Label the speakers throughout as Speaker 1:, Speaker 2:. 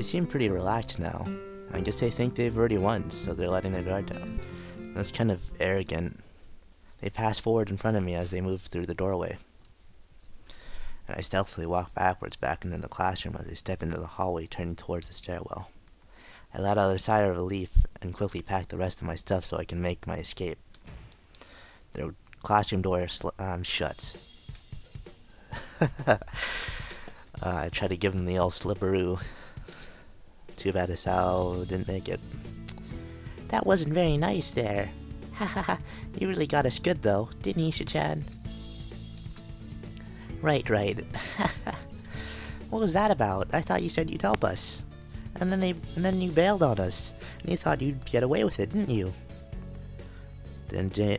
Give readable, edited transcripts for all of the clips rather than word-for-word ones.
Speaker 1: They seem pretty relaxed now. I guess they think they've already won, so they're letting their guard down. That's kind of arrogant. They pass forward in front of me as they move through the doorway. And I stealthily walk backwards back into the classroom as they step into the hallway, turning towards the stairwell. I let out a sigh of relief and quickly pack the rest of my stuff so I can make my escape. The classroom door shuts. I try to give them the old slipperoo. Too bad Asao didn't make it. That wasn't very nice there. Ha ha ha. You really got us good though, didn't you, Shichan? Right. What was that about? I thought you said you'd help us. And then you bailed on us. And you thought you'd get away with it, didn't you? The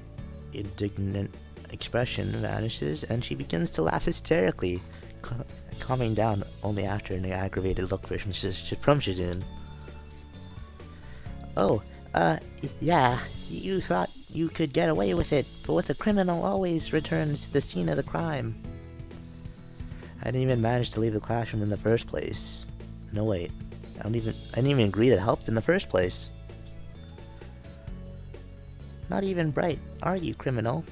Speaker 1: indignant expression vanishes and she begins to laugh hysterically, calming down only after an aggravated look from Shizune. Oh, yeah, you thought you could get away with it, but what the criminal always returns to the scene of the crime. I didn't even manage to leave the classroom in the first place. No, wait. I didn't even agree to help in the first place. Not even bright, are you, criminal?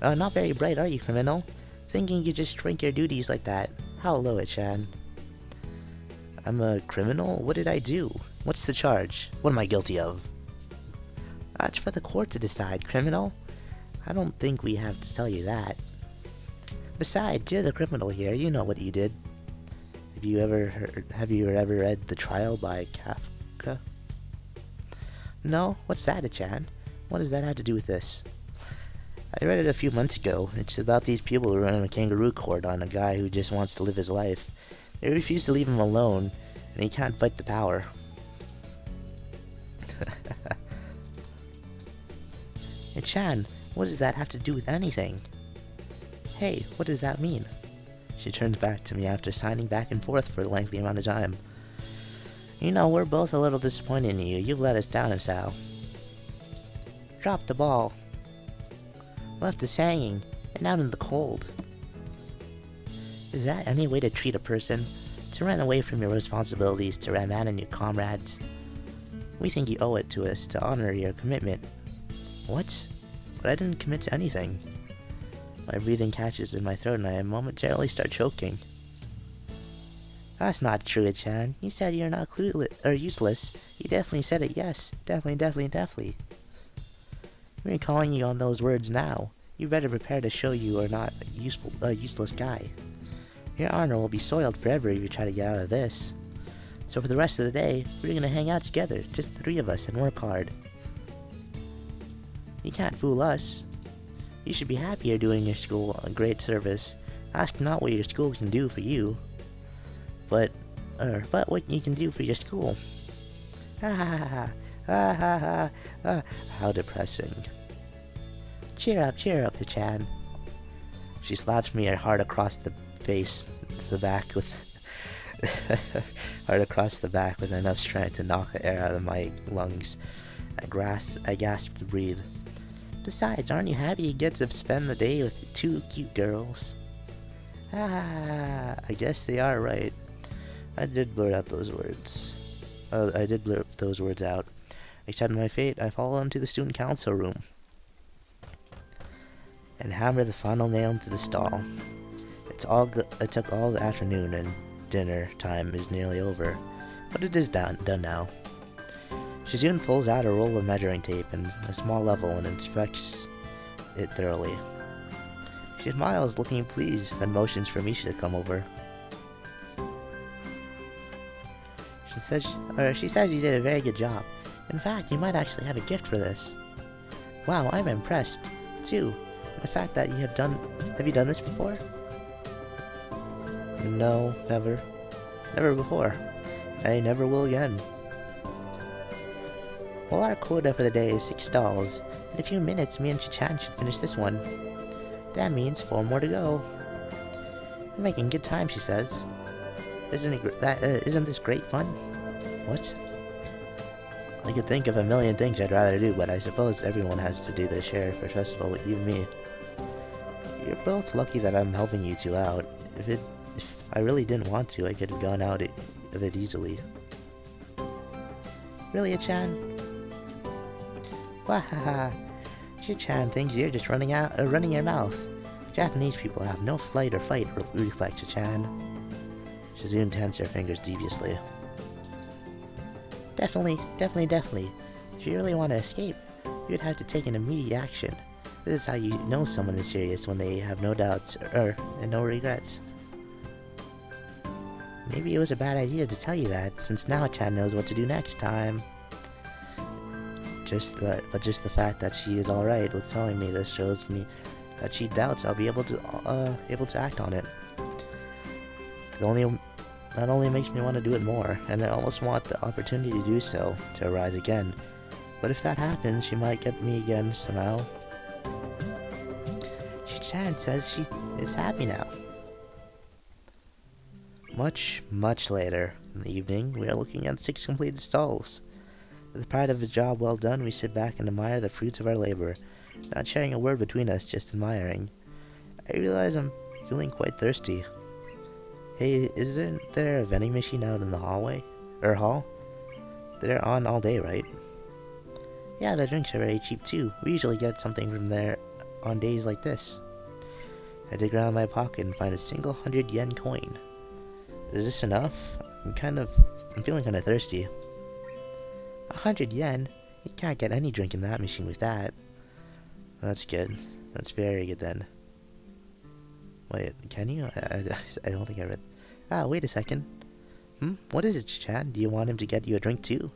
Speaker 1: Not very bright, are you, criminal? Thinking you just shrink your duties like that. How low it, Chan. I'm a criminal? What did I do? What's the charge? What am I guilty of? That's for the court to decide, criminal. I don't think we have to tell you that. Besides, you're the criminal here. You know what you did. Have you ever read The Trial by Kafka? No? What's that, Chan? What does that have to do with this? I read it a few months ago. It's about these people who run a kangaroo court on a guy who just wants to live his life. They refuse to leave him alone, and he can't fight the power. Hey, Chan, what does that have to do with anything? Hey, what does that mean? She turns back to me after signing back and forth for a lengthy amount of time. You know, we're both a little disappointed in you. You've let us down, Asao. Drop the ball. Left us hanging, and out in the cold. Is that any way to treat a person? To run away from your responsibilities, to abandon your comrades? We think you owe it to us to honor your commitment. What? But I didn't commit to anything. My breathing catches in my throat and I momentarily start choking. That's not true, Chan. You said you're not clueless or useless. You definitely said it, yes. Definitely. We're calling you on those words now. You better prepare to show you are not a useless guy. Your honor will be soiled forever if you try to get out of this. So for the rest of the day, we're gonna hang out together, just the three of us, and work hard. You can't fool us. You should be happy you're doing your school a great service. Ask not what your school can do for you, but what you can do for your school. Ha ha ha ha ha ha ha. How depressing. Cheer up, Chan. She slaps me hard across the face, the back with enough strength to knock the air out of my lungs. I gasp to breathe. Besides, aren't you happy you get to spend the day with two cute girls? I guess they are right. I did blurt those words out. Accepting my fate, I follow them to the student council room and hammer the final nail into the stall. It took all the afternoon, and dinner time is nearly over, but it is done now. Shizune pulls out a roll of measuring tape and a small level and inspects it thoroughly. She smiles, looking pleased, then motions for Misha to come over. She says you did a very good job. In fact, you might actually have a gift for this. Wow, I'm impressed, too. The fact that you have you done this before? No, never. Never before. I never will again. Well, our quota for the day is 6 stalls. In a few minutes, me and Chichan should finish this one. That means 4 more to go. We're making good time, she says. Isn't this great fun? What? I could think of a million things I'd rather do, but I suppose everyone has to do their share for festival, even me. You're both lucky that I'm helping you two out. If I really didn't want to, I could have gone out of it easily. Really, Chan? Wahaha. Chan thinks you're just running your mouth. Japanese people have no flight or fight reflex, Chan. Shizune tensed her fingers deviously. Definitely. If you really want to escape, you'd have to take an immediate action. This is how you know someone is serious, when they have no doubts and no regrets. Maybe it was a bad idea to tell you that, since now Chan knows what to do next time. Just the fact that she is alright with telling me this shows me that she doubts I'll be able to act on it. That only makes me want to do it more, and I almost want the opportunity to do so, to arise again. But if that happens, she might get me again somehow. Chan says she is happy now. Much later in the evening, we are looking at 6 completed stalls. With the pride of a job well done, we sit back and admire the fruits of our labor, not sharing a word between us, just admiring. I realize I'm feeling quite thirsty. Hey, isn't there a vending machine out in the hall? They're on all day, right? Yeah, the drinks are very cheap too. We usually get something from there on days like this. I dig around my pocket and find a single 100 yen coin. Is this enough? I'm feeling kinda thirsty. 100 yen? You can't get any drink in that machine with that. That's good. That's very good then. Wait, can you? I don't think I read. Ah, wait a second. What is it, Chan? Do you want him to get you a drink too?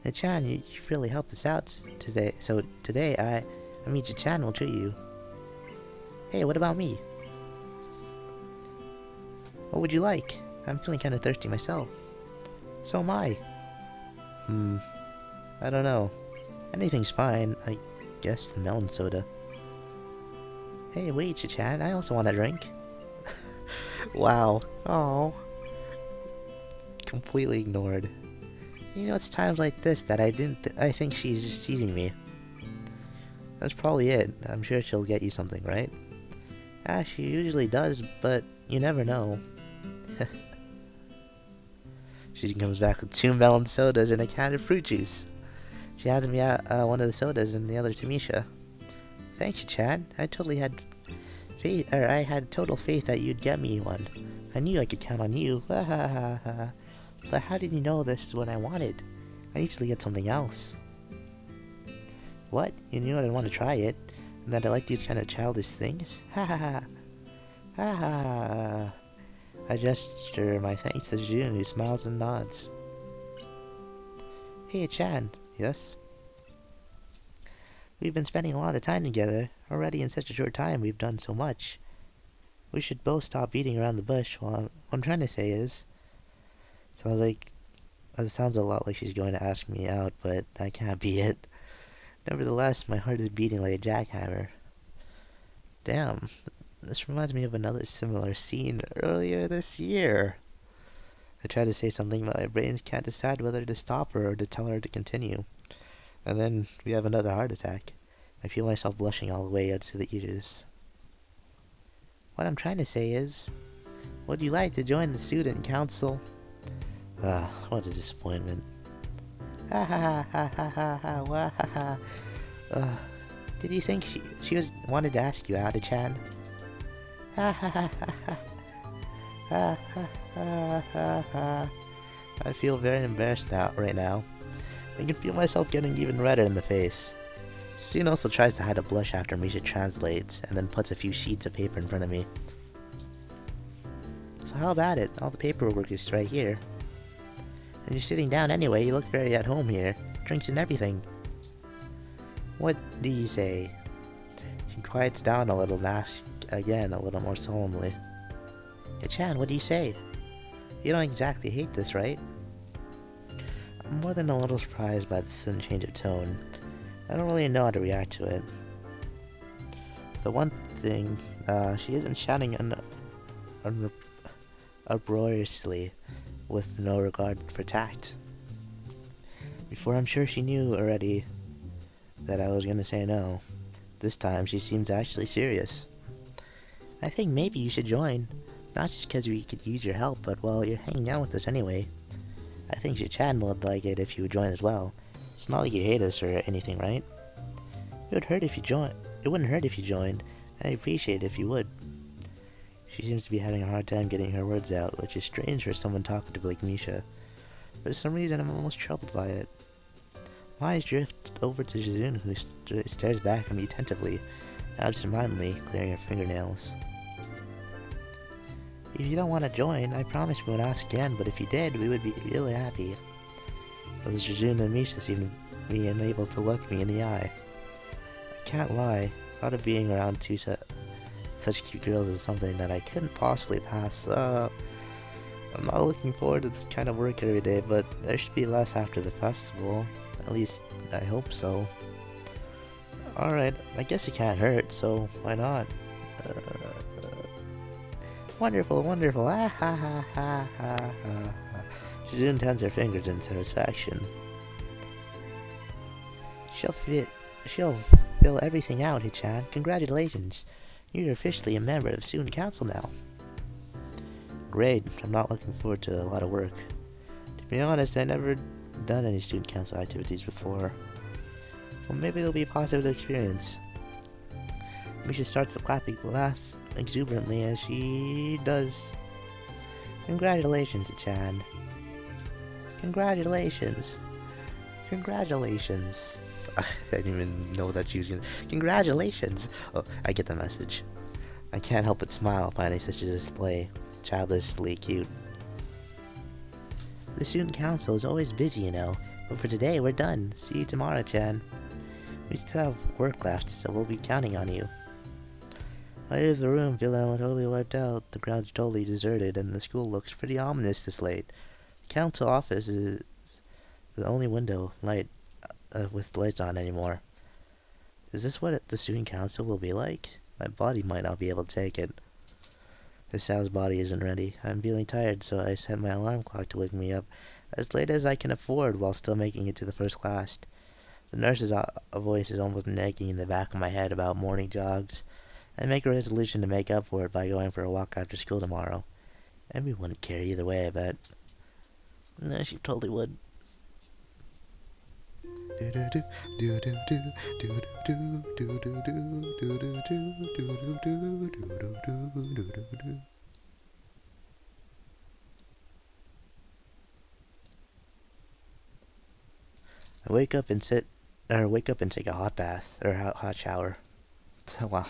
Speaker 1: Hey, Chan, you really helped us out today. So today, Chan will treat you. Hey, what about me? What would you like? I'm feeling kinda thirsty myself. So am I. I don't know. Anything's fine. I guess the melon soda. Hey, wait, Chan, I also want a drink. Wow. Oh. Completely ignored. You know, it's times like this that I think she's just teasing me. That's probably it. I'm sure she'll get you something, right? Ah, she usually does, but you never know. She comes back with 2 melon sodas and a can of fruit juice. She handed me one of the sodas and the other to Misha. Thanks, Chan. I had total faith that you'd get me one. I knew I could count on you. But how did you know this is what I wanted? I usually get something else. What? You knew I'd want to try it, and that I like these kind of childish things? Ha ha ha. Ha ha. I gesture my thanks to June, who smiles and nods. Hey, Chan. Yes? We've been spending a lot of time together. Already in such a short time, we've done so much. We should both stop beating around the bush. What I'm trying to say is... It sounds a lot like she's going to ask me out, but that can't be it. Nevertheless, my heart is beating like a jackhammer. Damn, this reminds me of another similar scene earlier this year. I try to say something, but my brains can't decide whether to stop her or to tell her to continue. And then we have another heart attack. I feel myself blushing all the way out to the ears. What I'm trying to say is, would you like to join the student council? What a disappointment. Ha ha ha ha ha ha ha ha ha. Did you think she wanted to ask you out, Chan? Ha ha ha ha ha. Ha ha ha ha ha. I feel very embarrassed right now. I can feel myself getting even redder in the face. June also tries to hide a blush after Misha translates, and then puts a few sheets of paper in front of me. So how about it? All the paperwork is right here. And you're sitting down anyway, you look very at home here. Drinks and everything. What do you say? She quiets down a little and asks again, a little more solemnly. Hey Chan, what do you say? You don't exactly hate this, right? I'm more than a little surprised by the sudden change of tone. I don't really know how to react to it. The one thing, she isn't shouting uproariously, with no regard for tact. Before I'm sure she knew already that I was gonna say no. This time she seems actually serious. I think maybe you should join. Not just because we could use your help, but well, you're hanging out with us anyway. I think Chan would like it if you would join as well. It's not like you hate us or anything, right? It would hurt if you join. It wouldn't hurt if you joined, and I'd appreciate it if you would. She seems to be having a hard time getting her words out, which is strange for someone talkative like Misha. For some reason, I'm almost troubled by it. My eyes drift over to Jizun, who stares back at me attentively, absentmindedly clearing her fingernails. If you don't want to join, I promise we won't ask again, but if you did, we would be really happy. Both Jizun and Misha seem to be unable to look me in the eye. I can't lie, thought of being around such cute girls is something that I couldn't possibly pass up. I'm not looking forward to this kind of work every day, but there should be less after the festival. At least, I hope so. Alright, I guess it can't hurt, so why not? Wonderful, wonderful, ah ha ha ha ha ha ha. She intends her fingers in satisfaction. She'll fill everything out, Hichan. Congratulations. You're officially a member of Student Council now. Great, I'm not looking forward to a lot of work. To be honest, I've never done any Student Council activities before. Well, maybe it'll be a positive experience. Misha starts to laugh exuberantly as she does. Congratulations, Chan. Congratulations. Congratulations. I didn't even know that she was gonna. Congratulations! Oh, I get the message. I can't help but smile finding such a display. Childishly cute. The student council is always busy, you know. But for today, we're done. See you tomorrow, Chan. We still have work left, so we'll be counting on you. I leave the room feeling totally wiped out. The ground's totally deserted, and the school looks pretty ominous this late. The council office is the only window light with lights on anymore. Is this what the student council will be like? My body might not be able to take it. Sal's body isn't ready. I'm feeling tired, so I set my alarm clock to wake me up as late as I can afford while still making it to the first class. The nurse's voice is almost nagging in the back of my head about morning jogs. I make a resolution to make up for it by going for a walk after school tomorrow. Emmy wouldn't care either way, I bet. No, she totally would. I wake up and take a hot bath or hot shower. Wow.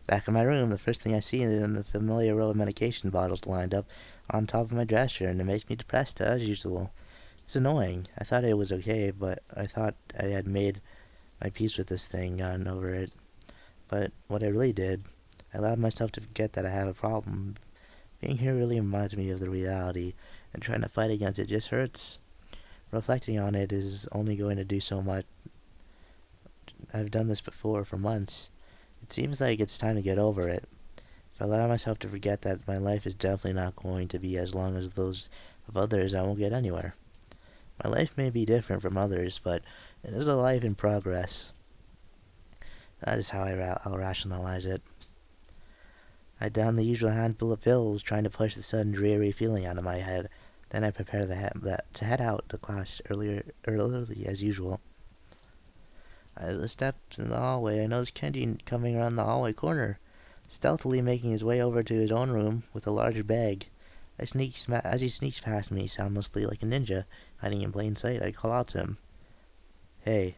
Speaker 1: Back in my room, the first thing I see is the familiar row of medication bottles lined up on top of my dresser, and it makes me depressed as usual. It's annoying. I thought it was okay, but I thought I had made my peace with this thing, gotten over it. But what I really did, I allowed myself to forget that I have a problem. Being here really reminds me of the reality, and trying to fight against it just hurts. Reflecting on it is only going to do so much. I've done this before for months. It seems like it's time to get over it. If I allow myself to forget that my life is definitely not going to be as long as those of others, I won't get anywhere. My life may be different from others, but it is a life in progress. That is how I'll rationalize it. I down the usual handful of pills, trying to push the sudden dreary feeling out of my head. Then I prepare to head out to class early as usual. As I stepped in the hallway, I noticed Kenji coming around the hallway corner, stealthily making his way over to his own room with a large bag. As he sneaks past me, soundlessly like a ninja, hiding in plain sight, I call out to him. Hey.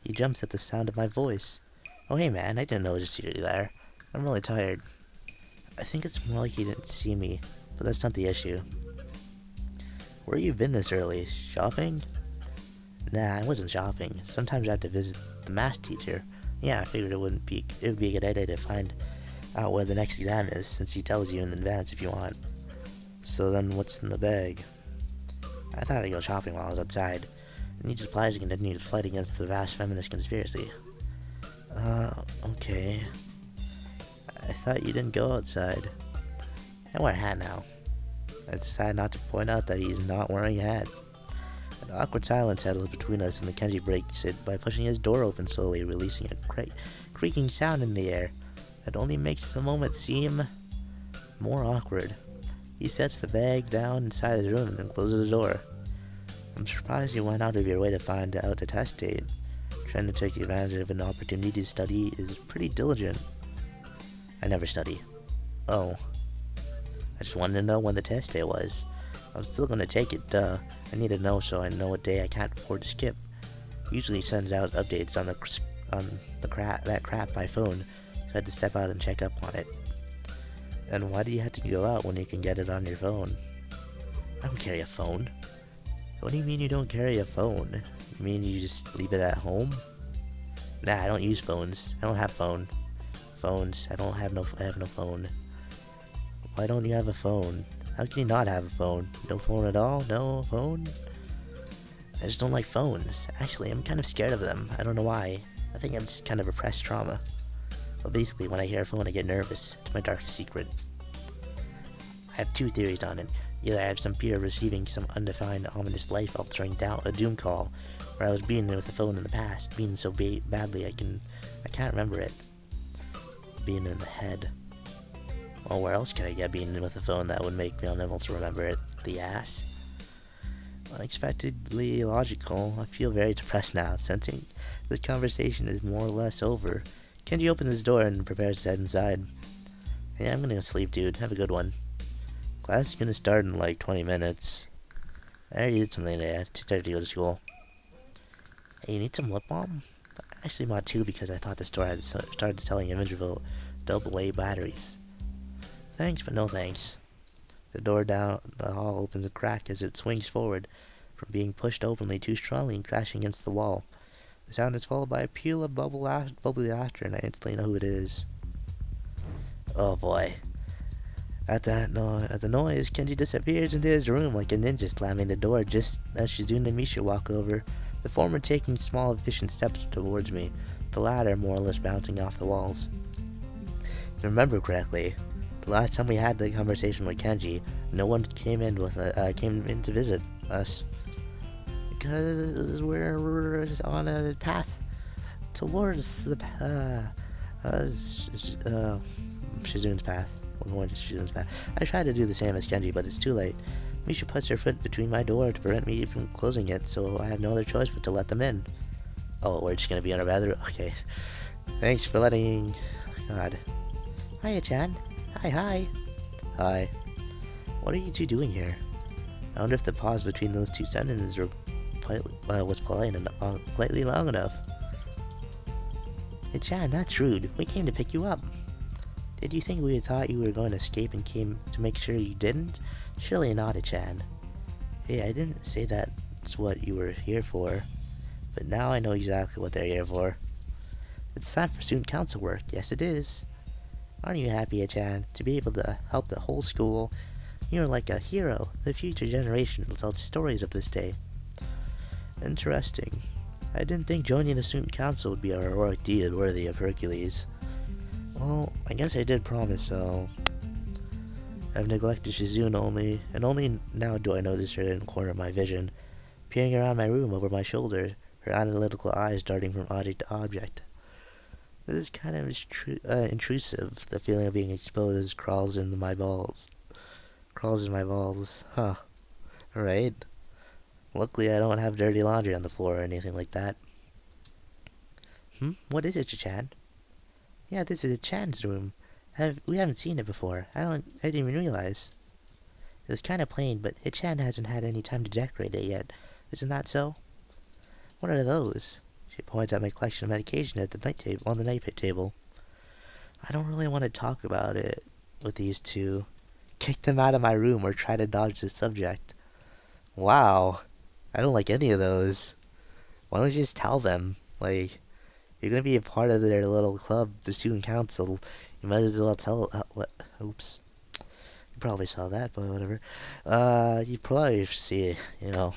Speaker 1: He jumps at the sound of my voice. Oh hey man, I didn't notice you there. I'm really tired. I think it's more like he didn't see me, but that's not the issue. Where you been this early? Shopping? Nah, I wasn't shopping. Sometimes I have to visit the math teacher. Yeah, I figured it would be a good idea to find out where the next exam is, since he tells you in advance if you want. So then what's in the bag? I thought I'd go shopping while I was outside. I need supplies to continue the fight against the vast feminist conspiracy. Okay. I thought you didn't go outside. I wear a hat now. I decided not to point out that he's not wearing a hat. An awkward silence settles between us, and Mackenzie breaks it by pushing his door open slowly, releasing a creaking sound in the air that only makes the moment seem more awkward. He sets the bag down inside his room and then closes the door. I'm surprised you went out of your way to find out the test date. Trying to take advantage of an opportunity to study is pretty diligent. I never study. Oh. I just wanted to know when the test day was. I'm still gonna take it, duh. I need to know so I know what day I can't afford to skip. Usually sends out updates on that crap by phone, so I had to step out and check up on it. And why do you have to go out when you can get it on your phone? I don't carry a phone. What do you mean you don't carry a phone? You mean you just leave it at home? Nah, I don't use phones. I don't have phones. I have no phone. Why don't you have a phone? How can you not have a phone? No phone at all? No phone? I just don't like phones. Actually, I'm kind of scared of them. I don't know why. I think I'm just kind of repressed trauma. Well, basically, when I hear a phone, I get nervous. It's my darkest secret. I have two theories on it. Either I have some fear of receiving some undefined, ominous, life-altering doom call, or I was beaten with a phone in the past, beaten so badly I can't remember it. Beaten in the head. Well, where else can I get beaten with a phone that would make me unable to remember it? The ass? Unexpectedly illogical. I feel very depressed now, sensing this conversation is more or less over. Kenji opens his door and prepares to head inside. Hey, I'm gonna go sleep, dude. Have a good one. Class is gonna start in like 20 minutes. I already did something today. I have 2:30 to go to school. Hey, you need some lip balm? I actually bought two because I thought the store had started selling individual AA batteries. Thanks, but no thanks. The door down the hall opens a crack as it swings forward, from being pushed openly too strongly and crashing against the wall. The sound is followed by a peal of bubbly laughter, and I instantly know who it is. Oh boy. At the noise, Kenji disappears into his room like a ninja, slamming the door just as Shizune and Misha walk over, the former taking small efficient steps towards me, the latter more or less bouncing off the walls. If I remember correctly, the last time we had the conversation with Kenji, no one came in to visit us. Because we're on a path towards the Shizune's path. We're going to Shizune's path. I tried to do the same as Kenji, but it's too late. Misha puts her foot between my door to prevent me from closing it, so I have no other choice but to let them in. Oh, we're just gonna be on a rather... Okay. Thanks for letting... God. Hiya, Chan. Hi. Hi. What are you two doing here? I wonder if the pause between those two sentences was politely long enough. Hey, Chan, that's rude. We came to pick you up. Did you think we thought you were going to escape and came to make sure you didn't? Surely not, Chan. Hey, I didn't say that's what you were here for, but now I know exactly what they're here for. It's time for student council work. Yes, it is. Aren't you happy, Chan, to be able to help the whole school? You're like a hero. The future generation will tell stories of this day. Interesting. I didn't think joining the student council would be a heroic deed worthy of Hercules. Well, I guess I did promise, so... I've neglected Shizune and only now do I notice her in the corner of my vision, peering around my room over my shoulder, her analytical eyes darting from object to object. This is kind of intrusive. The feeling of being exposed crawls in my balls. Huh. Alright. Luckily I don't have dirty laundry on the floor or anything like that. What is it, Chan? Yeah, this is Chan's room. We haven't seen it before. I didn't even realize. It was kind of plain, but Hichan hasn't had any time to decorate it yet. Isn't that so? What are those? She points at my collection of medication at the on the night table. I don't really want to talk about it with these two. Kick them out of my room or try to dodge the subject. Wow. I don't like any of those. Why don't you just tell them? Like, you're gonna be a part of their little club, the student council. You might as well tell. Oops. You probably saw that, but whatever. You probably see, you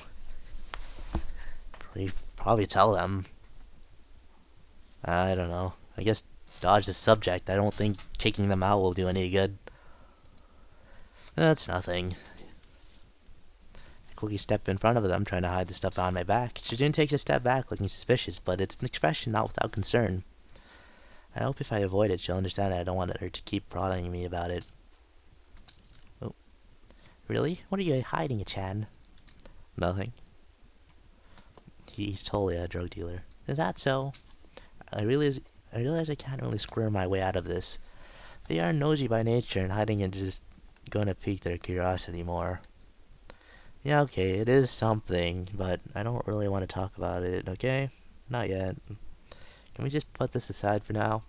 Speaker 1: probably tell them. I don't know. I guess dodge the subject. I don't think kicking them out will do any good. That's nothing. I quickly step in front of them, trying to hide the stuff behind my back. Shizune takes a step back, looking suspicious, but it's an expression not without concern. I hope if I avoid it, she'll understand that I don't want her to keep prodding me about it. Oh. Really? What are you hiding, Chan? Nothing. He's totally a drug dealer. Is that so? I realize I can't really squirm my way out of this. They are nosy by nature, and hiding is just gonna pique their curiosity more. Yeah, okay, it is something, but I don't really want to talk about it, okay? Not yet. Can we just put this aside for now?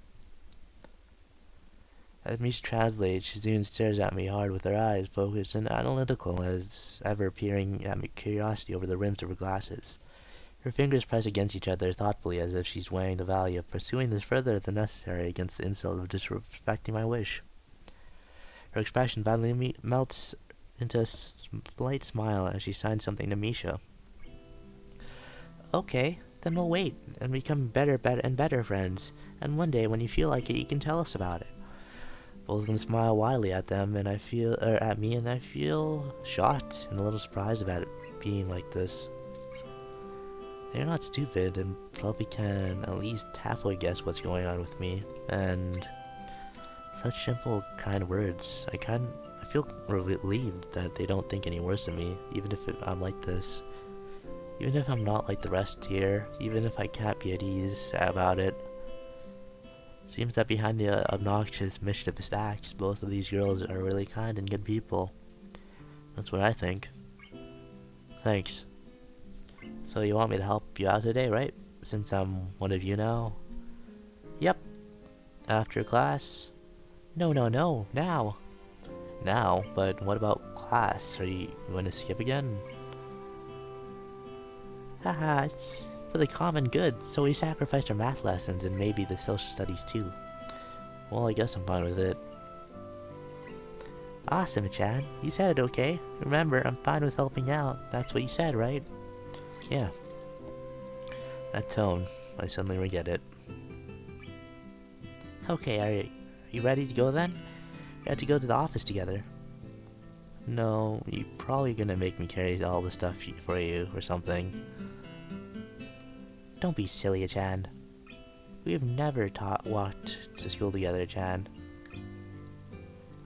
Speaker 1: As Misha translates, Shizune stares at me hard with her eyes, focused and analytical as ever, peering at me curiosity over the rims of her glasses. Her fingers press against each other thoughtfully as if she's weighing the value of pursuing this further than necessary against the insult of disrespecting my wish. Her expression finally melts into a slight smile as she signs something to Misha. Okay, then we'll wait and become better and better friends, and one day when you feel like it, you can tell us about it. Both of them smile widely at them, and at me, and I feel shocked and a little surprised about it being like this. They're not stupid and probably can at least halfway guess what's going on with me, and such simple, kind words. I feel relieved that they don't think any worse of me, even if I'm like this. Even if I'm not like the rest here, even if I can't be at ease about it. Seems that behind the obnoxious, mischievous acts, both of these girls are really kind and good people. That's what I think. Thanks. So you want me to help you out today, right? Since I'm one of you now? Yep. After class? No, now. Now? But what about class? Are you going to skip again? Haha, it's for the common good, so we sacrificed our math lessons and maybe the social studies too. Well, I guess I'm fine with it. Awesome, Chan. You said it okay. Remember, I'm fine with helping out. That's what you said, right? Yeah. That tone. I suddenly get it. Okay, are you ready to go then? We have to go to the office together. No, you're probably gonna make me carry all the stuff for you or something. Don't be silly, Chan. We have never walked to school together, Chan.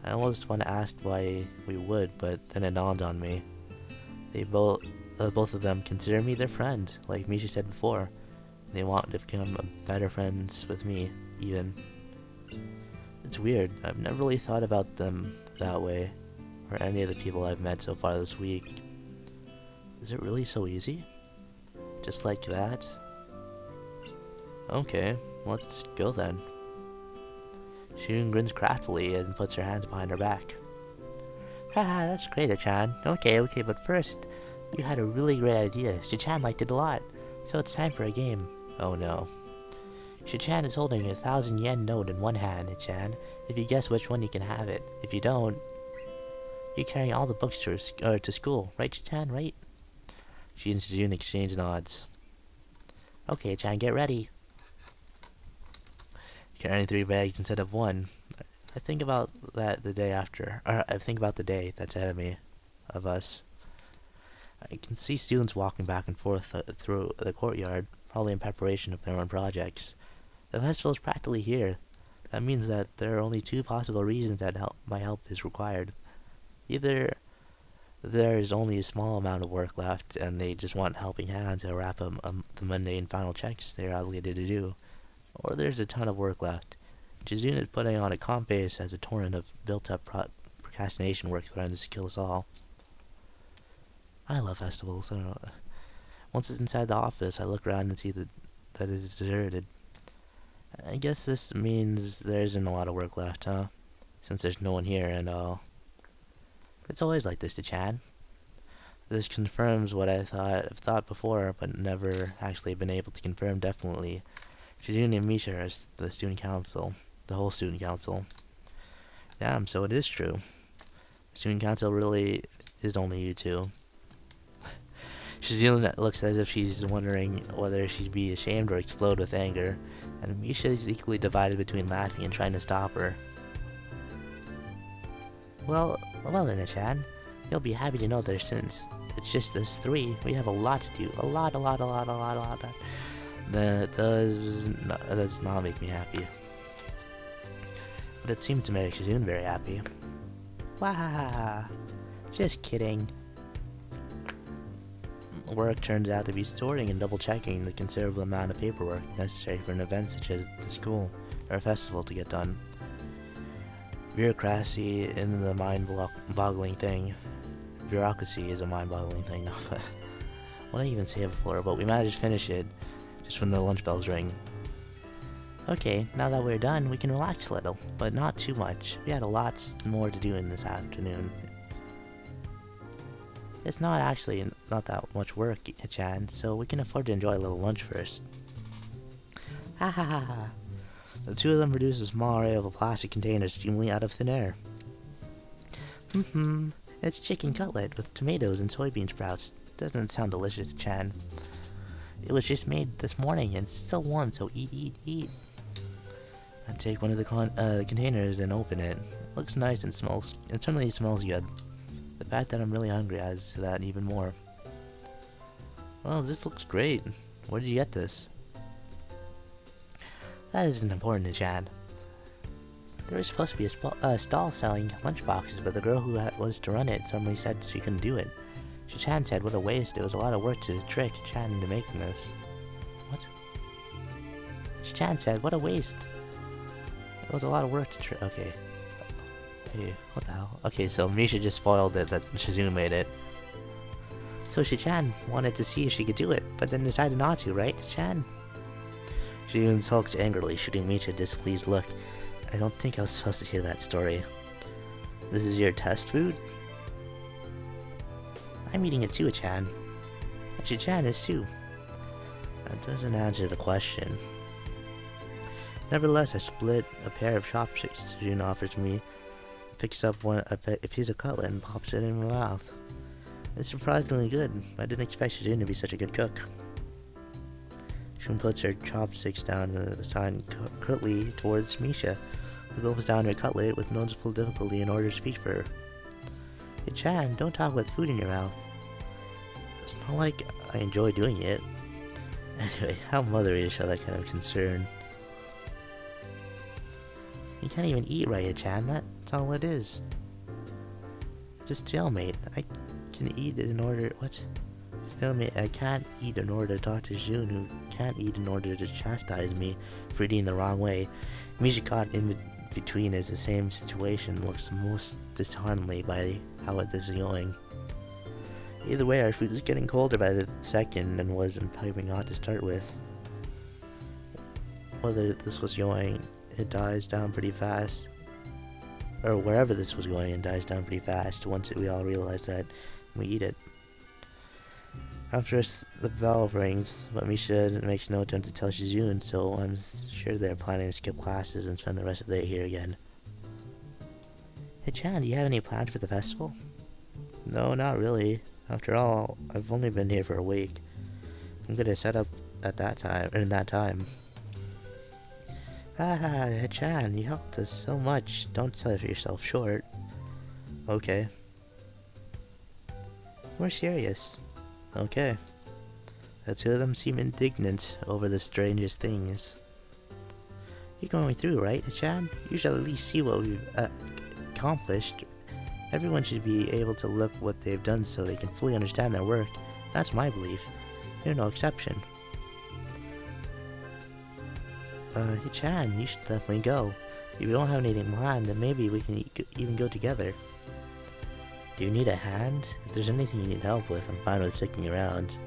Speaker 1: I almost want to ask why we would, but then it dawned on me. Both of them consider me their friend, like Misha said before. They want to become better friends with me, even. It's weird. I've never really thought about them that way, or any of the people I've met so far this week. Is it really so easy? Just like that? Okay, let's go then. Shun grins craftily and puts her hands behind her back. Haha, that's great, Achan. Okay, but first, you had a really great idea. Shichan liked it a lot, so it's time for a game. Oh no. Shichan is holding a 1,000 yen note in one hand, Achan. If you guess which one, you can have it. If you don't, you're carrying all the books to school, right, Shichan, right? She and Shizune exchange nods. Okay, Achan, get ready. Carrying 3 bags instead of 1. I think about that the day after. Or I think about the day that's ahead of me, of us. I can see students walking back and forth through the courtyard, probably in preparation of their own projects. The festival is practically here. That means that there are only 2 possible reasons that my help is required. Either there is only a small amount of work left, and they just want helping hand to wrap up the mundane final checks they are obligated to do, or there's a ton of work left. Chizune is putting on a calm face as a torrent of built-up procrastination work threatens to kill us all. I love festivals. I don't know. Once it's inside the office, I look around and see that it is deserted. I guess this means there isn't a lot of work left, huh? Since there's no one here and all. It's always like this to Chan. This confirms what I've thought before, but never actually been able to confirm definitely. Shizune and Misha are the student council. The whole student council. Damn, so it is true. The student council really is only you two. Shizune looks as if she's wondering whether she'd be ashamed or explode with anger, and Misha is equally divided between laughing and trying to stop her. Well then, Chan, you'll be happy to know that since it's just us 3, we have a lot to do. A lot. That does not make me happy. But it seemed to make Shizune very happy. Wahaha! Just kidding. Work turns out to be sorting and double-checking the considerable amount of paperwork necessary for an event such as the school or a festival to get done. Bureaucracy is the mind-boggling thing. Bureaucracy is a mind-boggling thing. What did I even say it before? But we managed to finish it just when the lunch bells ring. Okay, now that we're done, we can relax a little, but not too much. We had a lot more to do in this afternoon. It's not actually not that much work, Chan, so we can afford to enjoy a little lunch first. Ha ha ha ha. The two of them produced a small array of plastic containers seemingly out of thin air. It's chicken cutlet with tomatoes and soybean sprouts. Doesn't sound delicious, Chan. It was just made this morning and it's still warm, so eat, eat, eat. I take one of the containers and open it. Looks nice and it certainly smells good. The fact that I'm really hungry adds to that even more. Well, this looks great. Where did you get this? That isn't important to Chan. There was supposed to be a stall selling lunchboxes, but the girl who was to run it suddenly said she couldn't do it. Chan said what a waste, it was a lot of work to trick Chan into making this. What? Chan said what a waste. It was a lot of work to trick. Okay. Hey, what the hell? Okay, so Misha just spoiled it that Shizune made it. So Chan wanted to see if she could do it, but then decided not to, right, Chan? Shizune sulks angrily, shooting Misha a displeased look. I don't think I was supposed to hear that story. This is your test food? I'm eating it too, Chan. And Chan is too. That doesn't answer the question. Nevertheless, I split a pair of chopsticks Shizune offers me, picks up a piece of cutlet and pops it in my mouth. It's surprisingly good. I didn't expect Shizune to be such a good cook. Shizune puts her chopsticks down the side curtly towards Misha, who gulps down her cutlet with noticeable difficulty in order to speak for her. Hey Chan, don't talk with food in your mouth. It's not like I enjoy doing it. Anyway, how mothery is that kind of concern? You can't even eat right, Chan. That's all it is. It's a stalemate. I can eat it in order... What? Stalemate. I can't eat in order to talk to Shizune, who can't eat in order to chastise me for eating the wrong way. Misha caught in between is the same situation, looks most dishearteningly by how this is going. Either way, our food is getting colder by the second and wasn't piping hot to start with. Whether this was going, it dies down pretty fast. Or wherever this was going, it dies down pretty fast once we all realize that we eat it. After the bell rings, but Misha makes no attempt to tell Shizune, so I'm sure they're planning to skip classes and spend the rest of the day here again. Hey Chan, do you have any plans for the festival? No, not really. After all, I've only been here for a week. I'm gonna set up at that time, or in that time. Hey Chan, you helped us so much. Don't sell yourself short. Okay. We're serious. Okay. The two of them seem indignant over the strangest things. You're going through, right, Chan? You should at least see what we've accomplished. Everyone should be able to look what they've done so they can fully understand their work. That's my belief. You're no exception. Hey Chan, you should definitely go. If you don't have anything planned, then maybe we can even go together. Do you need a hand? If there's anything you need help with, I'm fine with sticking around.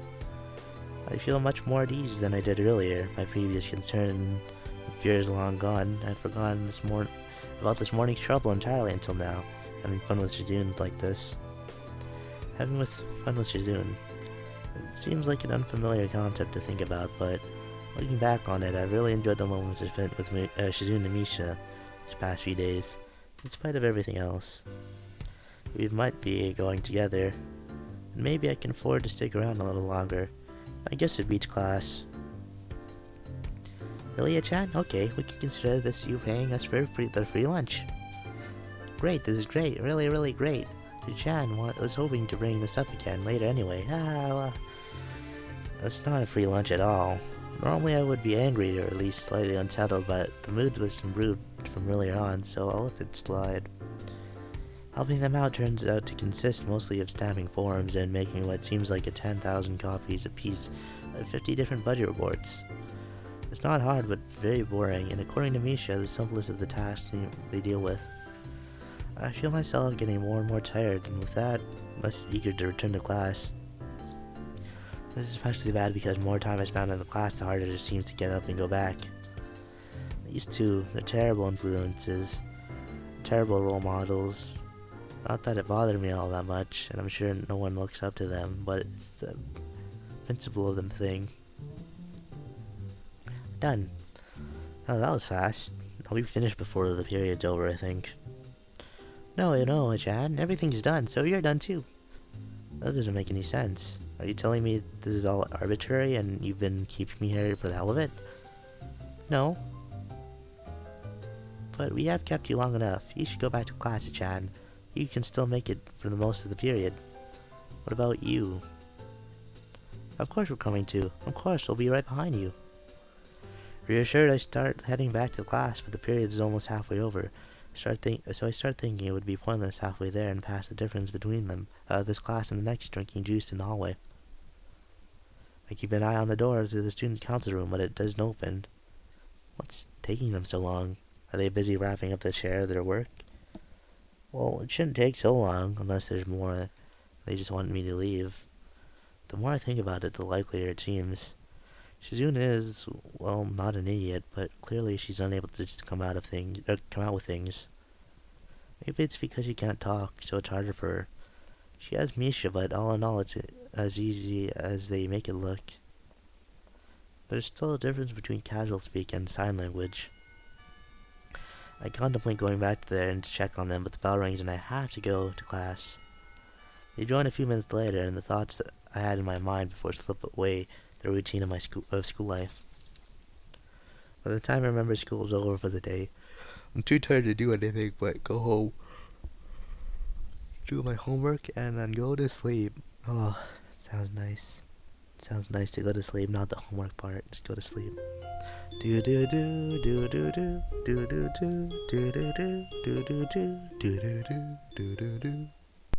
Speaker 1: I feel much more at ease than I did earlier. My previous concern and fear is long gone. I'd forgotten about this morning's trouble entirely until now. Having fun with Shizune like this. Fun with Shizune. It seems like an unfamiliar concept to think about, but looking back on it, I've really enjoyed the moments I spent with Shizune and Misha these past few days, in spite of everything else. We might be going together, and maybe I can afford to stick around a little longer. I guess it beats class. Really, Chan? Okay, we can consider this you paying us for the free lunch. Great, this is great, really, really great. Chan was hoping to bring this up again later anyway. That's not a free lunch at all. Normally I would be angry or at least slightly unsettled, but the mood was improved from earlier on, so I'll let it slide. Helping them out turns out to consist mostly of stamping forms and making what seems like a 10,000 copies apiece of 50 different budget reports. It's not hard, but very boring, and according to Misha, the simplest of the tasks they deal with. I feel myself getting more and more tired, and with that, less eager to return to class. This is especially bad because the more time I spend in the class, the harder it seems to get up and go back. These two, they're terrible influences, terrible role models. Not that it bothered me all that much, and I'm sure no one looks up to them, but it's the principle of the thing. Done. Oh, that was fast. I'll be finished before the period's over, I think. No, Chad. Everything's done, so you're done too. That doesn't make any sense. Are you telling me this is all arbitrary and you've been keeping me here for the hell of it? No. But we have kept you long enough. You should go back to class, Chad. You can still make it for the most of the period. What about you? Of course we're coming too. Of course, we'll be right behind you. Reassured, I start heading back to class, but the period is almost halfway over. So I start thinking it would be pointless halfway there and past the difference between them, this class and the next, drinking juice in the hallway. I keep an eye on the door to the student council room, but it doesn't open. What's taking them so long? Are they busy wrapping up their work? Well, it shouldn't take so long, unless there's more. They just want me to leave. The more I think about it, the likelier it seems. Shizune is, well, not an idiot, but clearly she's unable to just come out with things. Maybe it's because she can't talk, so it's harder for her. She has Misha, but all in all, it's as easy as they make it look. There's still a difference between casual speak and sign language. I contemplate going back there and to check on them, but the bell rings and I have to go to class. They join a few minutes later, and the thoughts that I had in my mind before slip away the routine of my school life. By the time I remember school is over for the day, I'm too tired to do anything but go home, do my homework, and then go to sleep. Oh, sounds nice. Sounds nice to go to sleep, not the homework part. Just go to sleep. Do do do do do do do do do do do do do do do do do do do do.